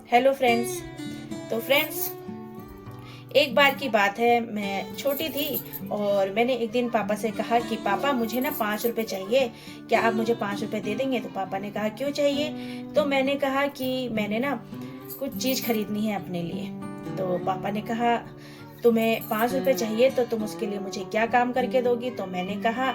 Hello friends. तो friends, एक बार की बात है, मैं छोटी थी और मैंने एक दिन पापा से कहा कि पापा मुझे ना 5 रुपए चाहिए, क्या आप मुझे 5 रुपए दे देंगे? तो पापा ने कहा क्यों चाहिए? तो मैंने कहा कि मैंने ना कुछ चीज़ खरीदनी है अपने लिए। तो पापा ने कहा तुम्हें 5 रुपए चाहिए तो तुम उसके लिए मुझे क्या काम करके दोगी? तो मैंने कहा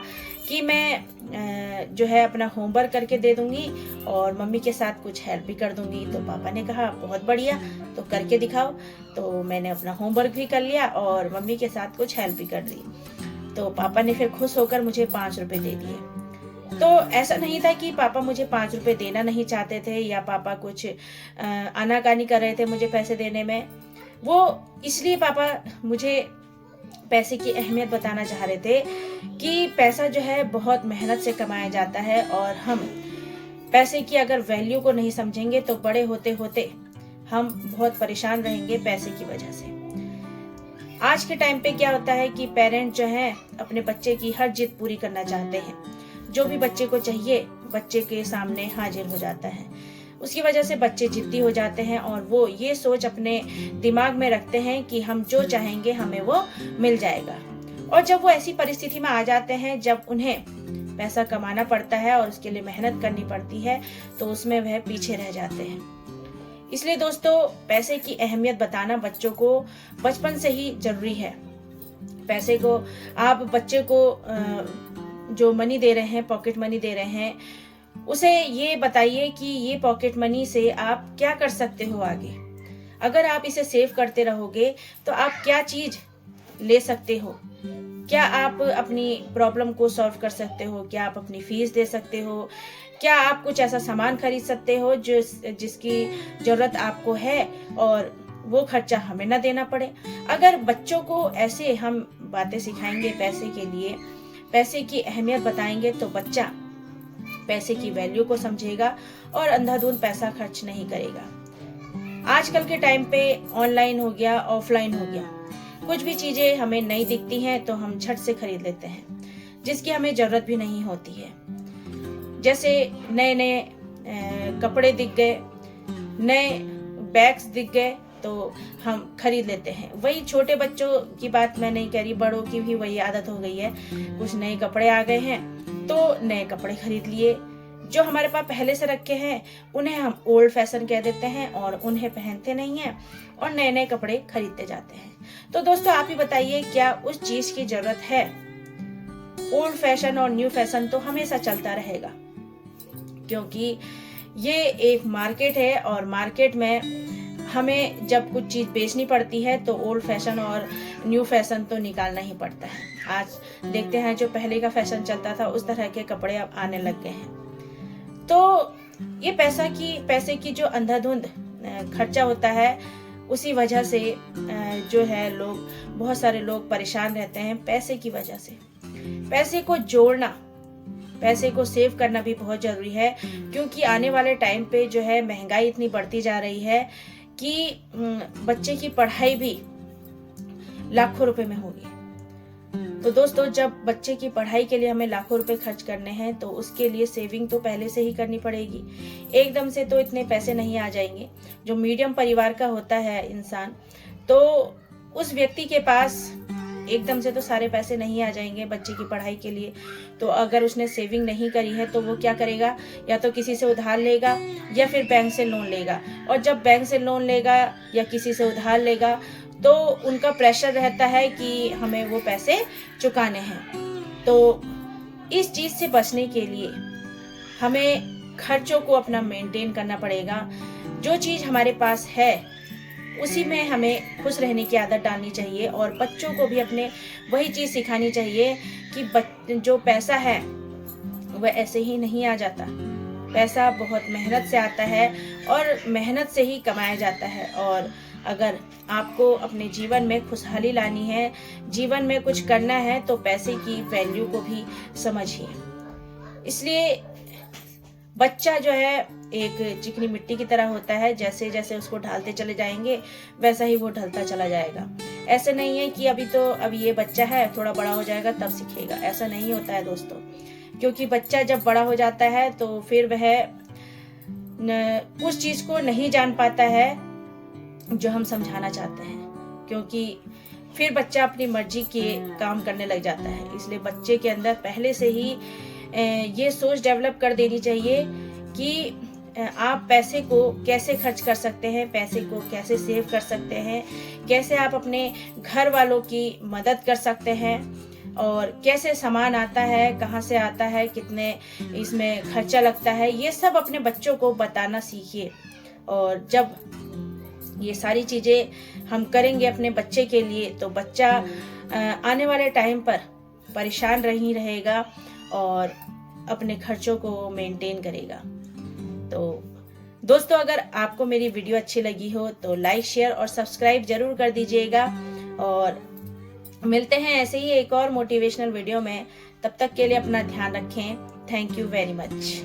कि मैं जो है अपना होमवर्क करके दे दूंगी और मम्मी के साथ कुछ हेल्प भी कर दूंगी। तो पापा ने कहा बहुत बढ़िया, तो करके दिखाओ। तो मैंने अपना होमवर्क भी कर लिया और मम्मी के साथ कुछ हेल्प भी कर दी। तो पापा ने फिर खुश होकर मुझे 5 रुपए दे दिए। तो ऐसा नहीं था कि पापा मुझे 5 रुपए देना नहीं चाहते थे या पापा कुछ आनाकानी कर रहे थे मुझे पैसे देने में। वो इसलिए पापा मुझे पैसे की अहमियत बताना चाह रहे थे कि पैसा जो है बहुत मेहनत से कमाया जाता है और हम पैसे की अगर वैल्यू को नहीं समझेंगे तो बड़े होते होते हम बहुत परेशान रहेंगे पैसे की वजह से। आज के टाइम पे क्या होता है कि पेरेंट जो है अपने बच्चे की हर जिद पूरी करना चाहते हैं। जो भी बच्चे को चाहिए बच्चे के सामने हाजिर हो जाता है। उसकी वजह से बच्चे जिद्दी हो जाते हैं और वो ये सोच अपने दिमाग में रखते हैं कि हम जो चाहेंगे हमें वो मिल जाएगा। और जब वो ऐसी परिस्थिति में आ जाते हैं जब उन्हें पैसा कमाना पड़ता है और उसके लिए मेहनत करनी पड़ती है तो उसमें वह पीछे रह जाते हैं। इसलिए दोस्तों, पैसे की अहमियत बताना बच्चों को बचपन से ही जरूरी है। पैसे को आप बच्चे को जो मनी दे रहे हैं, पॉकेट मनी दे रहे हैं, उसे ये बताइए कि ये पॉकेट मनी से आप क्या कर सकते हो आगे। अगर आप इसे सेव करते रहोगे तो आप क्या चीज ले सकते हो? क्या आप अपनी प्रॉब्लम को सॉल्व कर सकते हो? क्या आप अपनी फीस दे सकते हो? क्या आप कुछ ऐसा सामान खरीद सकते हो जिसकी जरूरत आपको है और वो खर्चा हमें ना देना पड़े? अगर बच्चों को ऐसे हम बातें सिखाएंगे पैसे के लिए, पैसे की अहमियत बताएंगे तो बच्चा पैसे की वैल्यू को समझेगा और अंधाधुंध पैसा खर्च नहीं करेगा। आजकल के टाइम पे ऑनलाइन हो गया, ऑफलाइन हो गया, कुछ भी चीजें हमें नहीं दिखती हैं तो हम झट से खरीद लेते हैं जिसकी हमें जरूरत भी नहीं होती है। जैसे नए नए कपड़े दिख गए, नए बैग्स दिख गए तो हम खरीद लेते हैं। वही छोटे बच्चों की बात मैं नहीं कह रही, बड़ों की भी वही आदत हो गई है। कुछ नए कपड़े आ गए हैं तो नए कपड़े खरीद लिए। जो हमारे पास पहले से रखे हैं उन्हें हम ओल्ड फैशन कह देते हैं और उन्हें पहनते नहीं हैं और नए नए कपड़े खरीदते जाते हैं। तो दोस्तों, आप ही बताइए, क्या उस चीज की जरूरत है? ओल्ड फैशन और न्यू फैशन तो हमेशा चलता रहेगा, क्योंकि ये एक मार्केट है और मार्केट में हमें जब कुछ चीज बेचनी पड़ती है तो ओल्ड फैशन और न्यू फैशन तो निकालना ही पड़ता है। आज देखते हैं जो पहले का फैशन चलता था उस तरह के कपड़े अब आने लग गए हैं। तो ये पैसे की जो अंधाधुंध खर्चा होता है, उसी वजह से जो है बहुत सारे लोग परेशान रहते हैं पैसे की वजह से। पैसे को जोड़ना, पैसे को सेव करना भी बहुत जरूरी है, क्योंकि आने वाले टाइम पे जो है महंगाई इतनी बढ़ती जा रही है कि बच्चे की पढ़ाई भी लाखों रुपए में होगी। तो दोस्तों, जब बच्चे की पढ़ाई के लिए हमें लाखों रुपए खर्च करने हैं तो उसके लिए सेविंग तो पहले से ही करनी पड़ेगी। एकदम से तो इतने पैसे नहीं आ जाएंगे। जो मीडियम परिवार का होता है इंसान, तो उस व्यक्ति के पास एकदम से तो सारे पैसे नहीं आ जाएंगे बच्चे की पढ़ाई के लिए। तो अगर उसने सेविंग नहीं करी है तो वो क्या करेगा? या तो किसी से उधार लेगा या फिर बैंक से लोन लेगा। और जब बैंक से लोन लेगा या किसी से उधार लेगा तो उनका प्रेशर रहता है कि हमें वो पैसे चुकाने हैं। तो इस चीज से बचने के लिए हमें खर्चों को अपना मेंटेन करना पड़ेगा। जो चीज हमारे पास है उसी में हमें खुश रहने की आदत डालनी चाहिए और बच्चों को भी अपने वही चीज सिखानी चाहिए कि जो पैसा है वह ऐसे ही नहीं आ जाता। पैसा बहुत मेहनत से आता है और मेहनत से ही कमाया जाता है। और अगर आपको अपने जीवन में खुशहाली लानी है, जीवन में कुछ करना है, तो पैसे की वैल्यू को भी समझिए। इसलिए बच्चा जो है एक चिकनी मिट्टी की तरह होता है, जैसे जैसे उसको ढालते चले जाएंगे वैसा ही वो ढलता चला जाएगा। ऐसे नहीं है कि अभी ये बच्चा है, थोड़ा बड़ा हो जाएगा तब सीखेगा, ऐसा नहीं होता है दोस्तों। क्योंकि बच्चा जब बड़ा हो जाता है तो फिर वह उस चीज को नहीं जान पाता है जो हम समझाना चाहते हैं, क्योंकि फिर बच्चा अपनी मर्जी के काम करने लग जाता है। इसलिए बच्चे के अंदर पहले से ही ये सोच डेवलप कर देनी चाहिए कि आप पैसे को कैसे खर्च कर सकते हैं, पैसे को कैसे सेव कर सकते हैं, कैसे आप अपने घर वालों की मदद कर सकते हैं, और कैसे सामान आता है, कहाँ से आता है, कितने इसमें खर्चा लगता है, ये सब अपने बच्चों को बताना सीखिए। और जब ये सारी चीज़ें हम करेंगे अपने बच्चे के लिए, तो बच्चा आने वाले टाइम पर परेशान नहीं रहेगा और अपने खर्चों को मेंटेन करेगा। तो दोस्तों, अगर आपको मेरी वीडियो अच्छी लगी हो तो लाइक, शेयर और सब्सक्राइब जरूर कर दीजिएगा। और मिलते हैं ऐसे ही एक और मोटिवेशनल वीडियो में। तब तक के लिए अपना ध्यान रखें। Thank you very much.